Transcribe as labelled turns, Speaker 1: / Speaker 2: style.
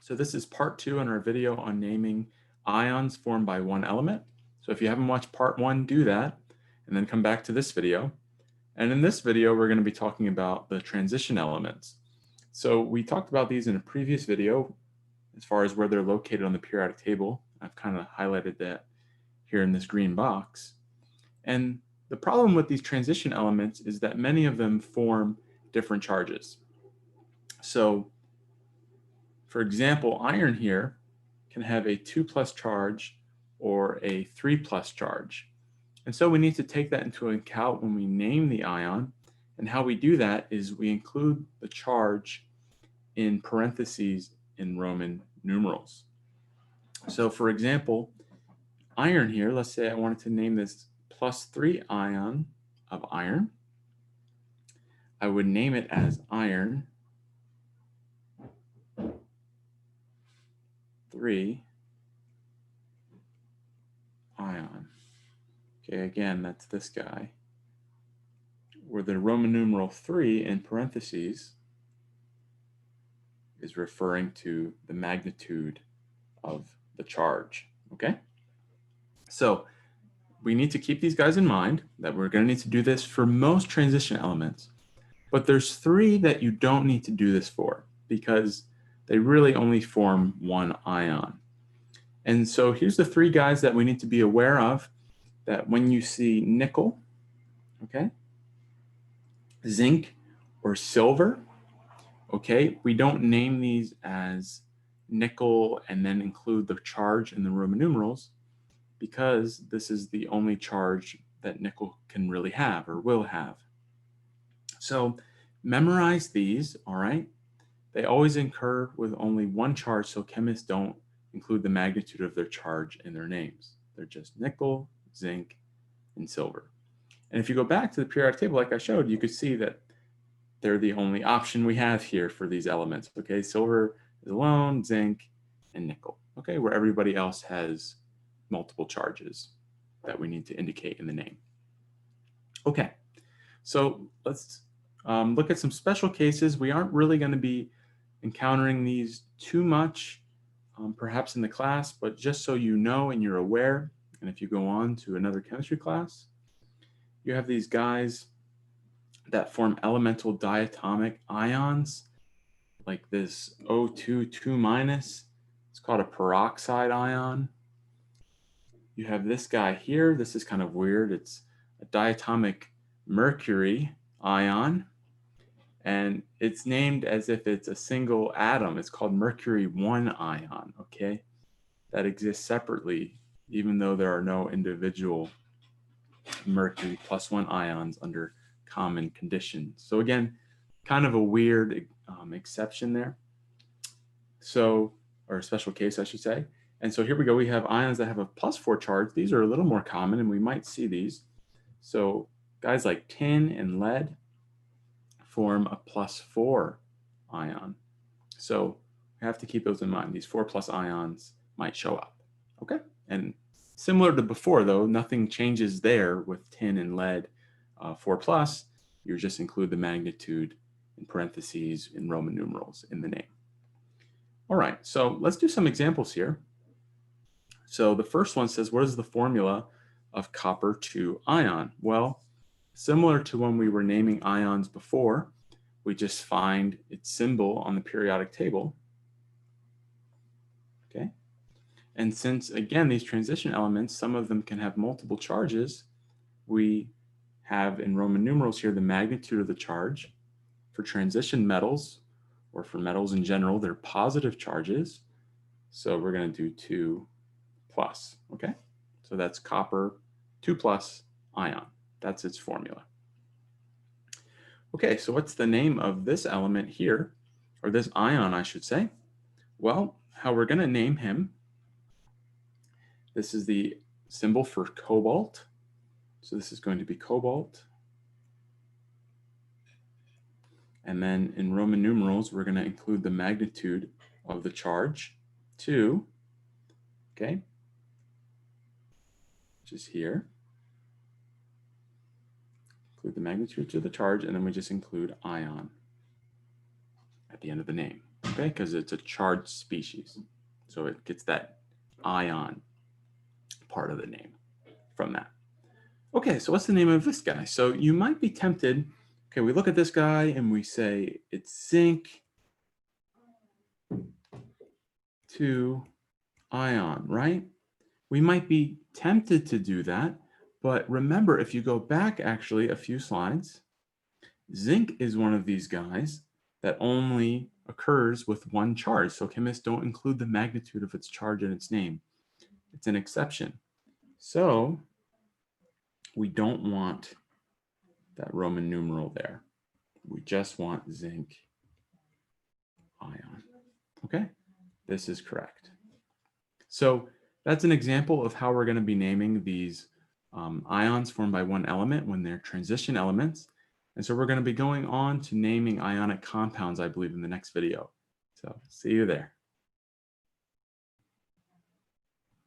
Speaker 1: So this is part 2 in our video on naming ions formed by one element. So if you haven't watched part 1, do that, and then come back to this video. And in this video, we're going to be talking about the transition elements. So we talked about these in a previous video as far as where they're located on the periodic table. I've kind of highlighted that here in this green box. And the problem with these transition elements is that many of them form different charges. So for example, iron here can have a 2+ charge or a 3+ charge. And so we need to take that into account when we name the ion. And how we do that is we include the charge in parentheses in Roman numerals. So for example, iron here, let's say I wanted to name this +3 ion of iron. I would name it as iron 3 ion. Okay, again, that's this guy, where the Roman numeral 3 in parentheses is referring to the magnitude of the charge, okay? So we need to keep these guys in mind that we're going to need to do this for most transition elements, but there's 3 that you don't need to do this for because they really only form one ion. And so here's the 3 guys that we need to be aware of, that when you see nickel, okay, zinc, or silver, okay, we don't name these as nickel and then include the charge in the Roman numerals because this is the only charge that nickel can really have or will have. So memorize these, all right? They always occur with only one charge, so chemists don't include the magnitude of their charge in their names. They're just nickel, zinc, and silver. And if you go back to the periodic table like I showed, you could see that they're the only option we have here for these elements. Okay, silver is alone, zinc, and nickel. Okay, where everybody else has multiple charges that we need to indicate in the name. Okay, so let's look at some special cases. We aren't really going to be encountering these too much, perhaps in the class, but just so you know and you're aware, and if you go on to another chemistry class, you have these guys that form elemental diatomic ions, like this O2 2-. It's called a peroxide ion. You have this guy here. This is kind of weird. It's a diatomic mercury ion, and it's named as if it's a single atom. It's called mercury 1 ion, okay? That exists separately, even though there are no individual mercury +1 ions under common conditions. So again, kind of a weird exception there. So, or a special case, I should say. And so here we go. We have ions that have a +4 charge. These are a little more common, and we might see these. So guys like tin and lead form a +4 ion. So we have to keep those in mind. These 4+ ions might show up. Okay. And similar to before, though, nothing changes there with tin and lead 4+. You just include the magnitude in parentheses in Roman numerals in the name. All right, so let's do some examples here. So the first one says, what is the formula of copper 2 ion? Well, similar to when we were naming ions before, we just find its symbol on the periodic table. Okay. And since, again, these transition elements, some of them can have multiple charges, we have in Roman numerals here the magnitude of the charge. For transition metals, or for metals in general, they're positive charges. So we're going to do 2+, okay? So that's copper 2+ ion. That's its formula. Okay, so what's the name of this element here, or this ion, I should say? Well, how we're going to name him, this is the symbol for cobalt. So this is going to be cobalt. And then in Roman numerals, we're going to include the magnitude of the charge, 2, okay, which is here. Include the magnitude of the charge, and then we just include ion at the end of the name. okay, because it's a charged species. So it gets that ion part of the name from that. Okay, so what's the name of this guy? So you might be tempted, okay, we look at this guy and we say it's zinc 2 ion, right? We might be tempted to do that, but remember, if you go back actually a few slides, zinc is one of these guys that only occurs with one charge. So chemists don't include the magnitude of its charge in its name. It's an exception. So we don't want that Roman numeral there. We just want zinc ion. Okay, this is correct. So that's an example of how we're going to be naming these ions formed by one element when they're transition elements. And so we're going to be going on to naming ionic compounds, I believe, in the next video. So see you there.